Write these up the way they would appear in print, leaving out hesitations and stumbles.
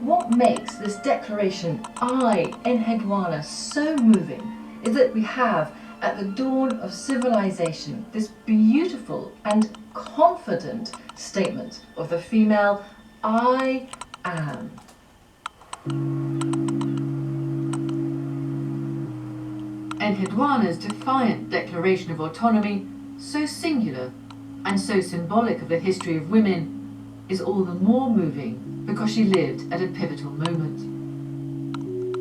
What makes this declaration, I, Enhedwana, so moving is that we have, at the dawn of civilization, this beautiful and confident statement of the female, I am. Enhedwana's defiant declaration of autonomy, so singular and so symbolic of the history of women, is all the more moving because she lived at a pivotal moment.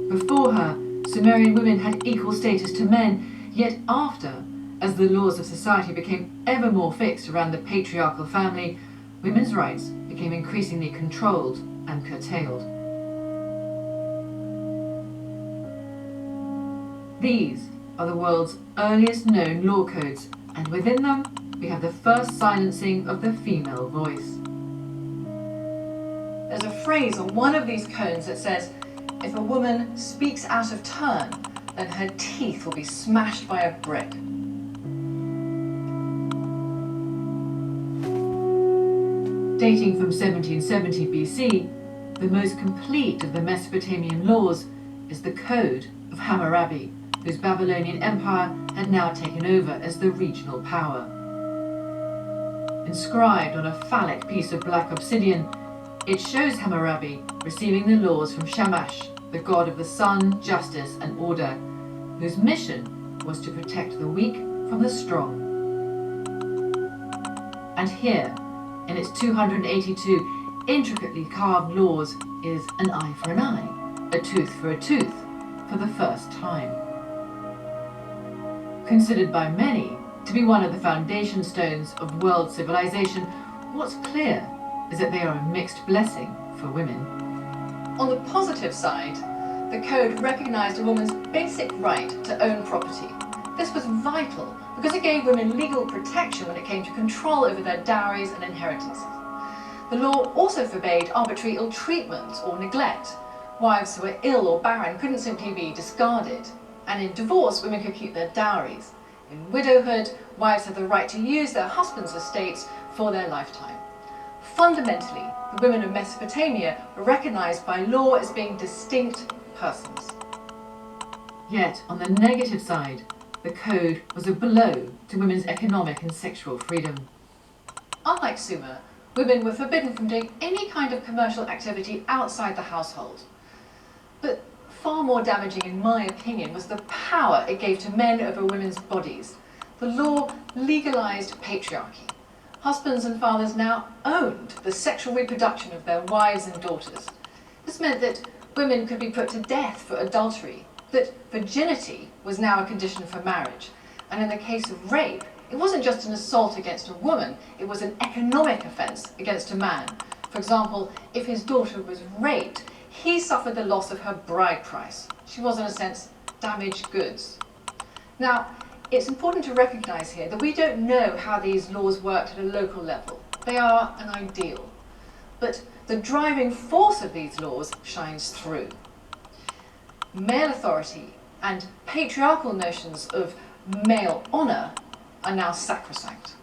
Before her, Sumerian women had equal status to men, yet after, as the laws of society became ever more fixed around the patriarchal family, women's rights became increasingly controlled and curtailed. These are the world's earliest known law codes, and within them we have the first silencing of the female voice. There's a phrase on one of these codes that says, if a woman speaks out of turn, then her teeth will be smashed by a brick. Dating from 1770 BC, the most complete of the Mesopotamian laws is the Code of Hammurabi, whose Babylonian Empire had now taken over as the regional power. Inscribed on a phallic piece of black obsidian, it shows Hammurabi receiving the laws from Shamash, the god of the sun, justice and order, whose mission was to protect the weak from the strong. And here, in its 282 intricately carved laws, is an eye for an eye, a tooth for a tooth, for the first time. Considered by many to be one of the foundation stones of world civilization, what's clear is that they are a mixed blessing for women. On the positive side, the code recognized a woman's basic right to own property. This was vital because it gave women legal protection when it came to control over their dowries and inheritances. The law also forbade arbitrary ill treatment or neglect. Wives who were ill or barren couldn't simply be discarded. And in divorce, women could keep their dowries. In widowhood, wives had the right to use their husband's estates for their lifetime. Fundamentally, the women of Mesopotamia were recognized by law as being distinct persons. Yet, on the negative side, the code was a blow to women's economic and sexual freedom. Unlike Sumer, women were forbidden from doing any kind of commercial activity outside the household. But far more damaging, in my opinion, was the power it gave to men over women's bodies. The law legalized patriarchy. Husbands and fathers now owned the sexual reproduction of their wives and daughters. This meant that women could be put to death for adultery, that virginity was now a condition for marriage, and in the case of rape, it wasn't just an assault against a woman, it was an economic offence against a man. For example, if his daughter was raped, he suffered the loss of her bride price. She was, in a sense, damaged goods. Now, it's important to recognise here that we don't know how these laws worked at a local level. They are an ideal. But the driving force of these laws shines through. Male authority and patriarchal notions of male honour are now sacrosanct.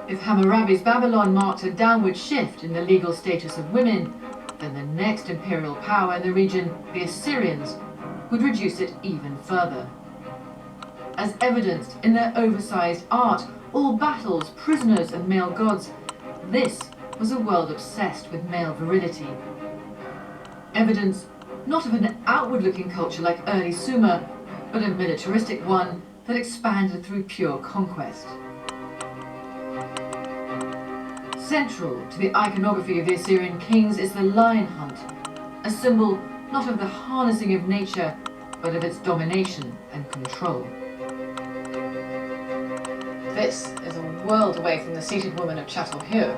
If Hammurabi's Babylon marked a downward shift in the legal status of women, then the next imperial power in the region, the Assyrians, would reduce it even further. As evidenced in their oversized art, all battles, prisoners and male gods, this was a world obsessed with male virility. Evidence not of an outward-looking culture like early Sumer, but a militaristic one that expanded through pure conquest. Central to the iconography of the Assyrian kings is the lion hunt, a symbol not of the harnessing of nature, but of its domination and control. This is a world away from the seated woman of Çatalhöyük.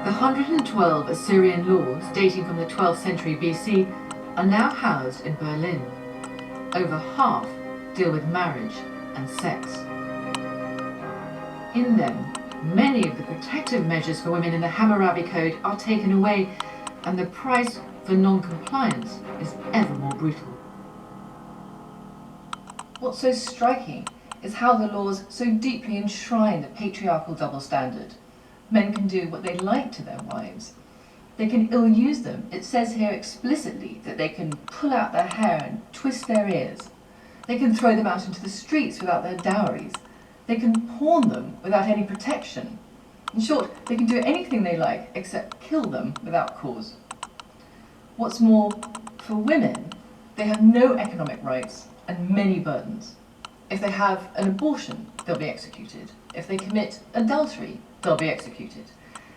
The 112 Assyrian laws dating from the 12th century BC are now housed in Berlin. Over half deal with marriage and sex. In them, many of the protective measures for women in the Hammurabi Code are taken away, and the price for non-compliance is ever more brutal. What's so striking is how the laws so deeply enshrine the patriarchal double standard. Men can do what they like to their wives. They can ill-use them. It says here explicitly that they can pull out their hair and twist their ears. They can throw them out into the streets without their dowries. They can pawn them without any protection. In short, they can do anything they like except kill them without cause. What's more, for women, they have no economic rights and many burdens. If they have an abortion, they'll be executed. If they commit adultery, they'll be executed.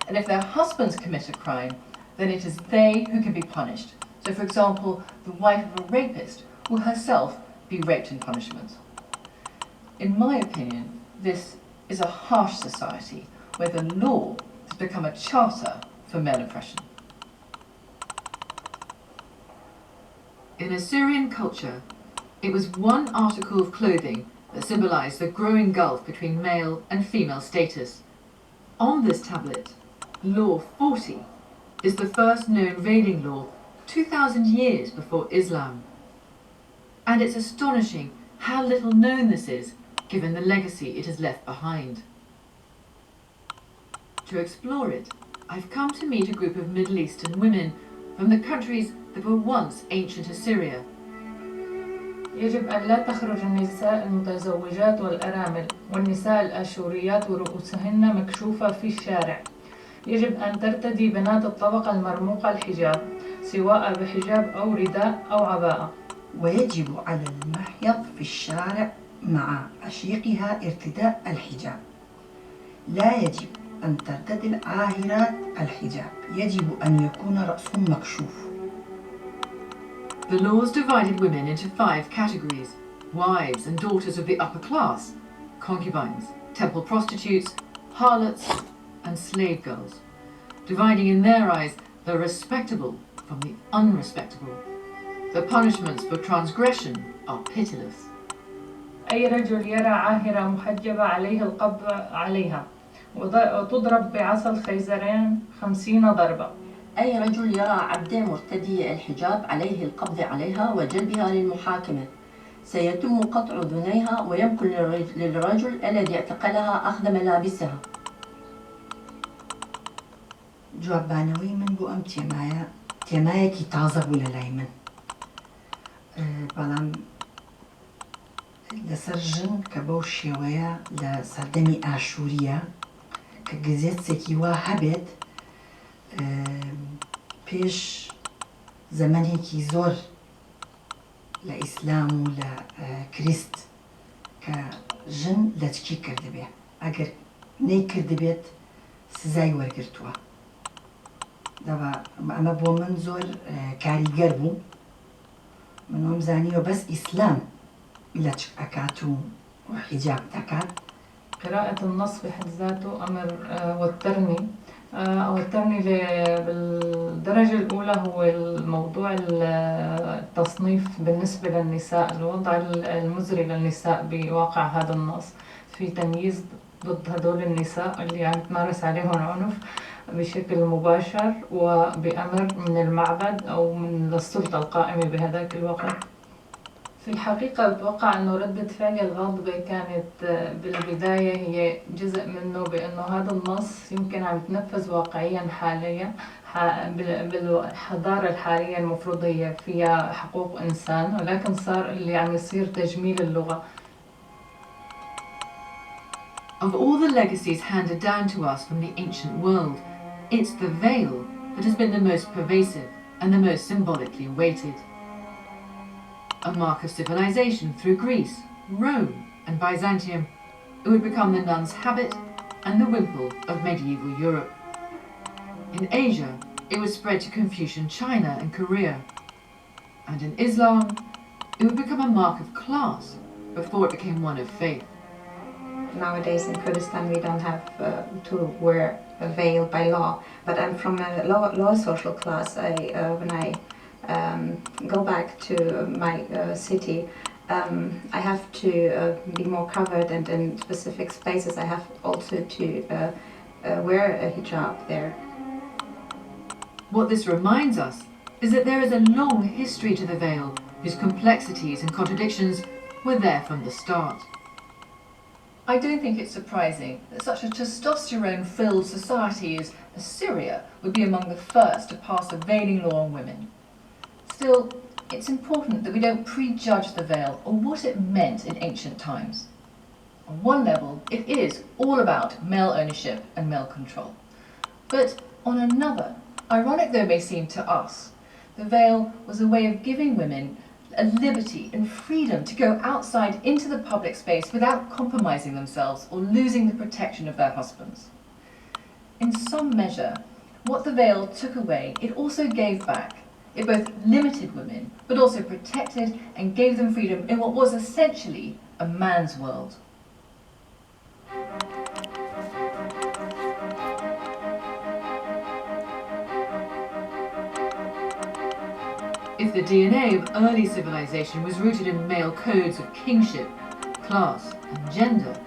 And if their husbands commit a crime, then it is they who can be punished. So, for example, the wife of a rapist will herself be raped in punishment. In my opinion, this is a harsh society where the law has become a charter for male oppression. In Assyrian culture, it was one article of clothing that symbolized the growing gulf between male and female status. On this tablet, Law 40 is the first known veiling law 2,000 years before Islam. And it's astonishing how little known this is, given the legacy it has left behind. To explore it, I've come to meet a group of Middle Eastern women from the countries that were once ancient Assyria. يجب أن لا تخرج النساء المتزوجات والأرامل والنساء الآشوريات ورؤوسهن مكشوفة في الشارع. يجب أن ترتدي بنات الطبقة المرموقة الحجاب، سواء بحجاب أو رداء أو عباءة. ويجب على المحيض في الشارع مع عشيقها ارتداء الحجاب. لا يجب أن ترتدي العاهرات الحجاب، يجب أن يكون رأسهم مكشوف. The laws divided women into 5 categories: wives and daughters of the upper class, concubines, temple prostitutes, harlots, and slave girls, dividing in their eyes the respectable from the unrespectable. The punishments for transgression are pitiless. أي رجل يرى عاهرة محجبة عليه القبض عليها وتضرب بعصا الخيزرين 50 ضربة. أي رجل يرى عبدة مرتدية الحجاب عليه القبض عليها وجلبها للمحاكمة. سيتم قطع أذنيها ويمكن للرجل الذي اعتقلها أخذ ملابسها. جوابانەوەی من بۆ ئەم تێمایەکی تازە بوو لەلای من. بەڵام لەسەر ژن کە بەو شێوەیە لە سەردەمی ئاشوریە کە گزێتێکی وا هەبێت پێش زەمانێکی زۆر لە ئیسلام و لە کریست کە ژن لە چکی کردبێ ئەگەر نەیکردبێت سزای وەرگرتووە. ئەمە بۆ من زۆر کاریگەر بوو. من وەم زانیوە بەس ئیسلام لە چک ئەکات و حیجاب دەکات. قراءة النص بحد ذاته أمر وترني بالدرجة الأولى هو الموضوع التصنيف بالنسبة للنساء، الوضع المزري للنساء بواقع هذا النص، في تمييز ضد هدول النساء اللي عم تمارس عليهم عنف بشكل مباشر وبأمر من المعبد أو من السلطة القائمة بهذاك الوقت. في الحقيقة بتوقع أنه ردة فعلي الغاضبة كانت بالبداية هي جزء منه بأنه هذا النص يمكن عم يتنفذ واقعيا حاليا بالحضارة الحالية المفروض هي فيها حقوق إنسان، ولكن صار اللي عم يصير تجميل اللغة. Of all the legacies handed down to us from the ancient world, it's the veil that has been the most pervasive and the most symbolically weighted. A mark of civilization through Greece, Rome and Byzantium, it would become the nun's habit and the wimple of medieval Europe. In Asia, it would spread to Confucian China and Korea. And in Islam, it would become a mark of class before it became one of faith. Nowadays in Kurdistan we don't have to wear a veil by law, but I'm from a lower social class. When I go back to my city, I have to be more covered, and in specific spaces I have also to wear a hijab there. What this reminds us is that there is a long history to the veil, whose complexities and contradictions were there from the start. I don't think it's surprising that such a testosterone-filled society as Assyria would be among the first to pass a veiling law on women. Still, it's important that we don't prejudge the veil or what it meant in ancient times. On one level, it is all about male ownership and male control. But on another, ironic though it may seem to us, the veil was a way of giving women a liberty and freedom to go outside into the public space without compromising themselves or losing the protection of their husbands. In some measure, what the veil took away, it also gave back. It both limited women, but also protected and gave them freedom in what was essentially a man's world. If the DNA of early civilization was rooted in male codes of kingship, class, and gender,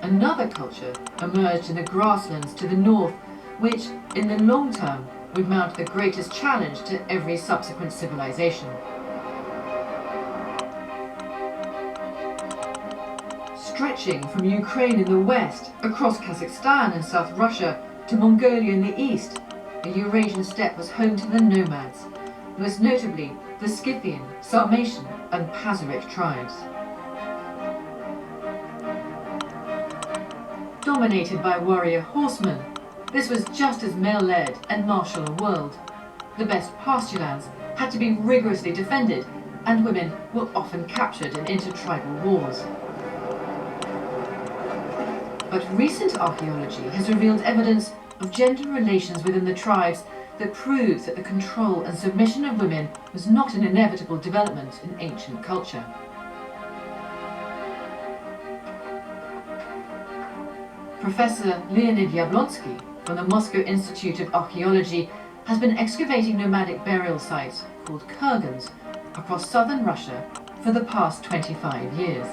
another culture emerged in the grasslands to the north, which, in the long term, would mount the greatest challenge to every subsequent civilization. Stretching from Ukraine in the west, across Kazakhstan and South Russia, to Mongolia in the east, the Eurasian steppe was home to the nomads, most notably the Scythian, Sarmatian and Pazyryk tribes. Dominated by warrior horsemen, this was just as male-led and martial a world. The best pasture lands had to be rigorously defended, and women were often captured in intertribal wars. But recent archaeology has revealed evidence of gender relations within the tribes that proves that the control and submission of women was not an inevitable development in ancient culture. Professor Leonid Yablonsky from the Moscow Institute of Archaeology has been excavating nomadic burial sites called kurgans across southern Russia for the past 25 years.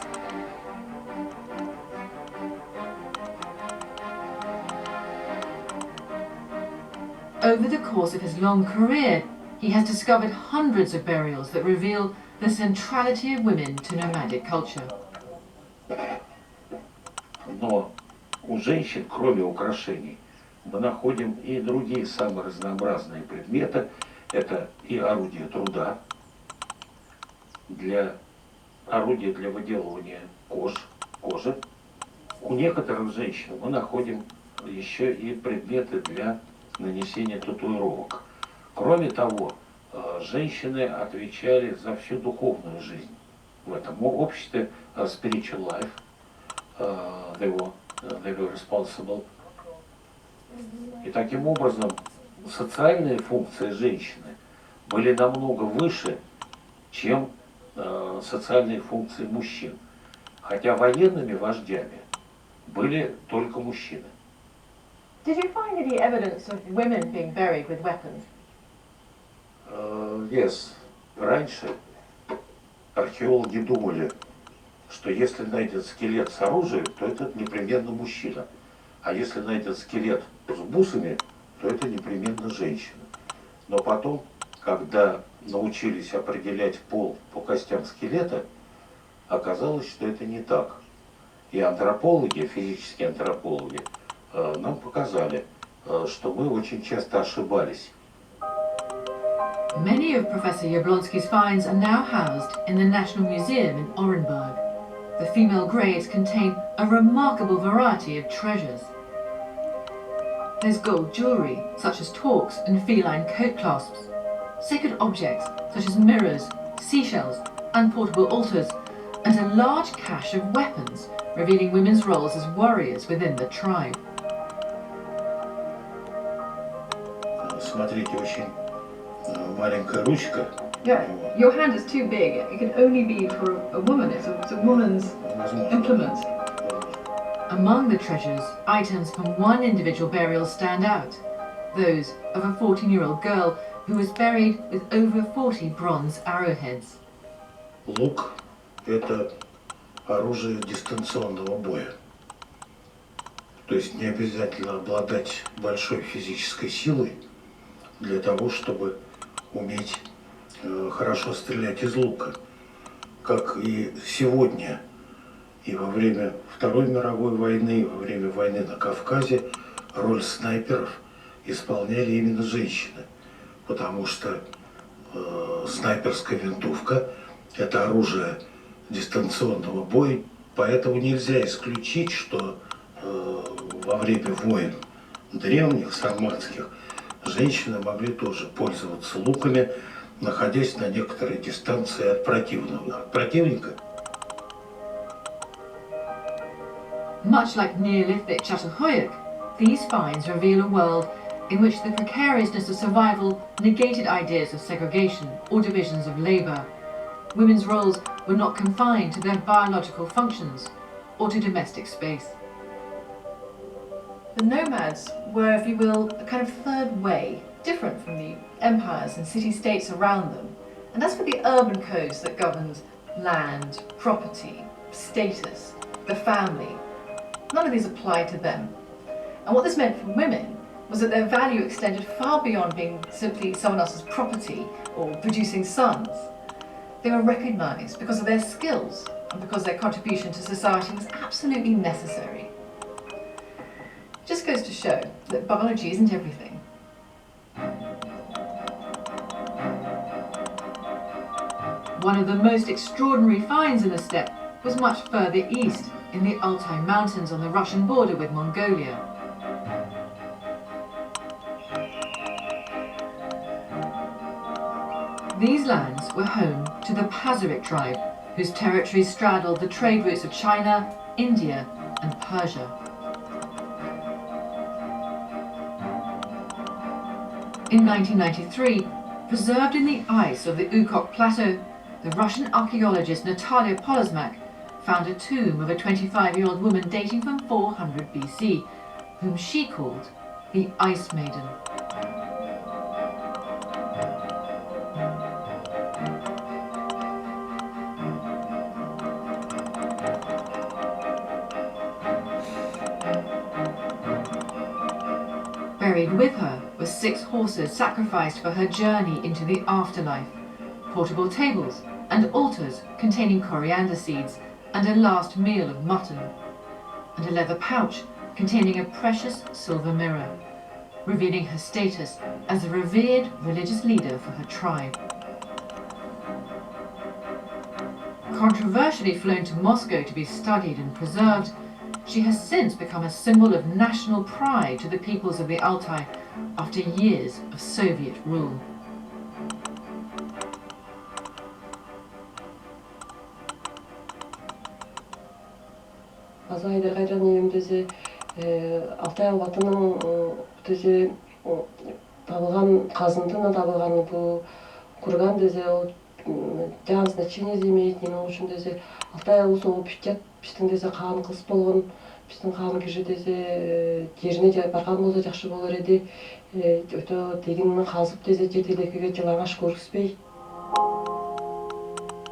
Over the course of his long career, he has discovered hundreds of burials that reveal the centrality of women to nomadic culture. Но у женщин, кроме украшений, мы находим и другие самые разнообразные предметы. Это и орудия труда, орудия для выделывания кожи. У некоторых женщин мы находим еще и предметы для нанесения татуировок. Кроме того, женщины отвечали за всю духовную жизнь в этом обществе, spiritual life, they were responsible. И таким образом социальные функции женщины были намного выше, чем социальные функции мужчин. Хотя военными вождями были только мужчины. Did you find any evidence of women being buried with weapons? Yes. Раньше археологи думали, что если найден скелет с оружием, то это непременно мужчина. А если найден скелет с бусами, то это непременно женщина. Но потом, когда научились определять пол по костям скелета, оказалось, что это не так. И антропологи, физические антропологи, нам показали, что мы очень часто ошибались. Many of Professor Yablonsky's finds are now housed in the National Museum in Orenburg. The female graves contain a remarkable variety of treasures. There's gold jewellery, such as torques and feline coat clasps, sacred objects such as mirrors, seashells and portable altars, and a large cache of weapons, revealing women's roles as warriors within the tribe. Смотрите, очень маленькая ручка. Yeah, your hand is too big. It can only be for a woman. It's a woman's implement. Among the treasures, items from one individual burial stand out. Those of a 14-year-old girl who was buried with over 40 bronze arrowheads. Лук – это оружие дистанционного боя. То есть не обязательно обладать большой физической силой, для того, чтобы уметь хорошо стрелять из лука. Как и сегодня, и во время Второй мировой войны, и во время войны на Кавказе, роль снайперов исполняли именно женщины, потому что снайперская винтовка – это оружие дистанционного боя, поэтому нельзя исключить, что во время войн древних, сарматских, женщины могли тоже пользоваться луками, находясь на некоторой дистанции от противника. Much like Neolithic Çatalhöyük, these finds reveal a world in which the precariousness of survival negated ideas of segregation or divisions of labour. Women's roles were not confined to their biological functions or to domestic space. The nomads were, if you will, a kind of third way, different from the empires and city-states around them. And as for the urban codes that governed land, property, status, the family, none of these applied to them. And what this meant for women was that their value extended far beyond being simply someone else's property or producing sons. They were recognised because of their skills and because their contribution to society was absolutely necessary. It just goes to show that biology isn't everything. One of the most extraordinary finds in the steppe was much further east, in the Altai Mountains on the Russian border with Mongolia. These lands were home to the Pazyryk tribe, whose territories straddled the trade routes of China, India and Persia. In 1993, preserved in the ice of the Ukok Plateau, the Russian archaeologist Natalia Polozmak found a tomb of a 25-year-old woman dating from 400 BC, whom she called the Ice Maiden. Buried with her were 6 horses sacrificed for her journey into the afterlife, portable tables and altars containing coriander seeds and a last meal of mutton, and a leather pouch containing a precious silver mirror, revealing her status as a revered religious leader for her tribe. Controversially flown to Moscow to be studied and preserved, she has since become a symbol of national pride to the peoples of the Altai after years of Soviet rule. Azaydır gayran döze Altay Albatının döze табылган казындын табылган бу курган дöze o жан значение имеет неме үчүн дöze Алтай улусу питет биздин дöze каан кыз болгон биздин каан киши дöze жерине барган болсо жакшы болор эди өтө тегин казып дöze тildäkkeге жылаңаш көргүзбөй.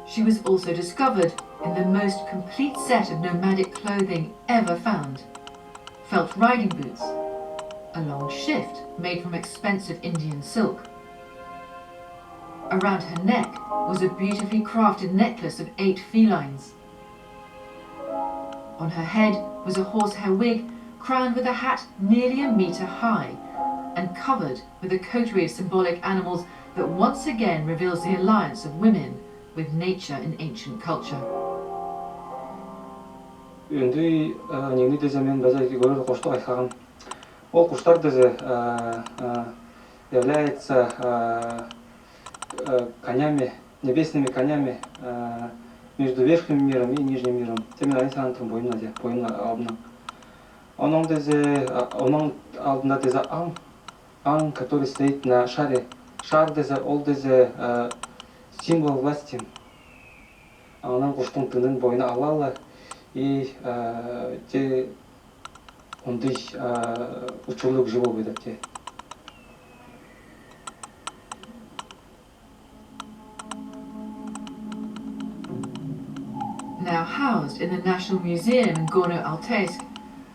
She was also discovered in the most complete set of nomadic clothing ever found. Felt riding boots, a long shift made from expensive Indian silk. Around her neck was a beautifully crafted necklace of 8 felines. On her head was a horsehair wig crowned with a hat nearly a metre high and covered with a coterie of symbolic animals that once again reveals the alliance of women with nature in ancient culture. Үнді негні дезе мен бәзі көрді құштық айтқаған. Ол құштар дезе является конями, небесными конями между верхним миром и нижним миром. Темен они санатым бойына алдына. Оның дезе, оның алдында дезе аң, который стоит на шаре. Шар дезе, ол дезе символ власти. Оның құштың тынын бойына алалы и те ондай учурлук живо выдат те. Now housed in the National Museum in Gorno-Altaysk,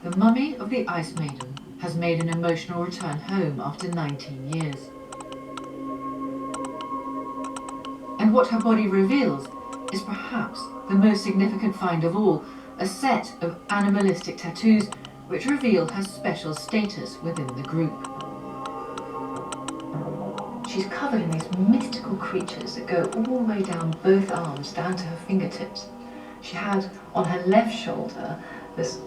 the mummy of the Ice Maiden has made an emotional return home after 19 years. And what her body reveals is perhaps the most significant find of all, a set of animalistic tattoos which reveal her special status within the group. She's covered in these mystical creatures that go all the way down both arms, down to her fingertips. She had on her left shoulder this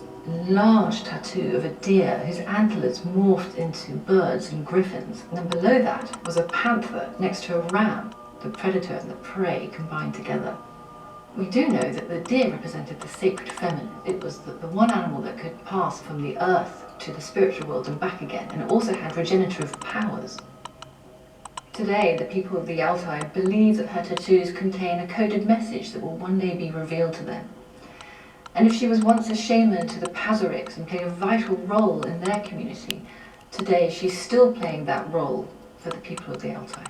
large tattoo of a deer whose antlers morphed into birds and griffins. And then below that was a panther next to a ram, the predator and the prey combined together. We do know that the deer represented the sacred feminine. It was the one animal that could pass from the earth to the spiritual world and back again, and it also had regenerative powers. Today, the people of the Altai believe that her tattoos contain a coded message that will one day be revealed to them. And if she was once a shaman to the Pazariks and played a vital role in their community, today she's still playing that role for the people of the Altai.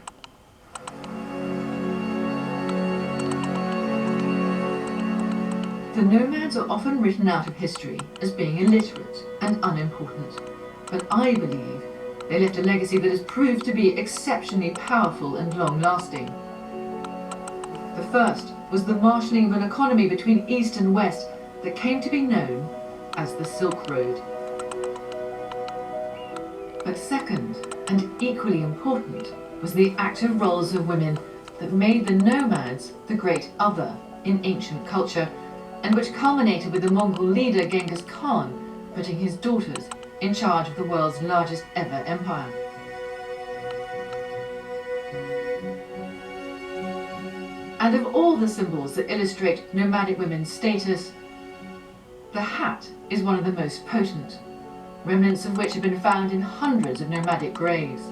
The nomads are often written out of history as being illiterate and unimportant, but I believe they left a legacy that has proved to be exceptionally powerful and long-lasting. The first was the marshalling of an economy between East and West that came to be known as the Silk Road. But second, and equally important, was the active roles of women that made the nomads the great other in ancient culture, and which culminated with the Mongol leader Genghis Khan putting his daughters in charge of the world's largest ever empire. And of all the symbols that illustrate nomadic women's status, the hat is one of the most potent, remnants of which have been found in hundreds of nomadic graves.